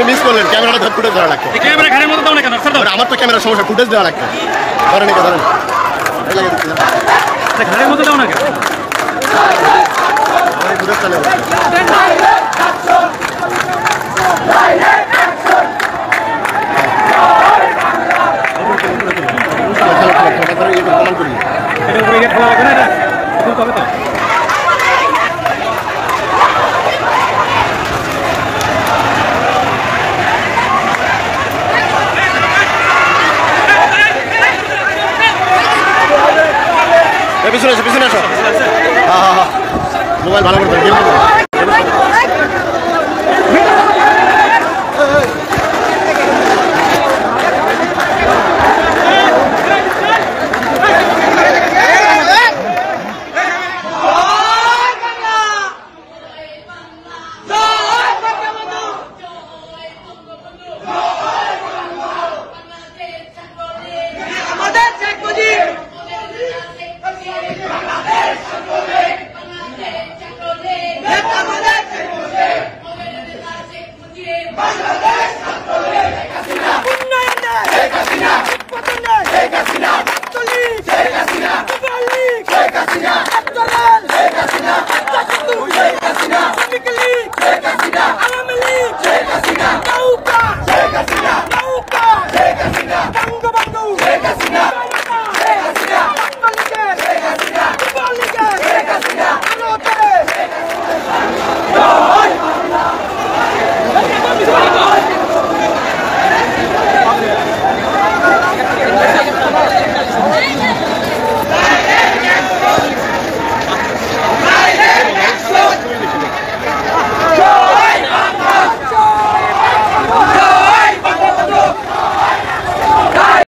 miss করলেন ক্যামেরাটা footage ধরা লাগতো ক্যামেরা ঘাড়ের মধ্যে দাও না কেন স্যার আমার তো ক্যামেরার সমস্যা ফুটেজ দেওয়া লাগতো ধরেন এটা ধরেন ঘাড়ের মধ্যে দাও না কেন ফুটেজ চলে পিছনে আসো পিছনে আসো হ্যাঁ হ্যাঁ হ্যাঁ মোবাইল ভালো করে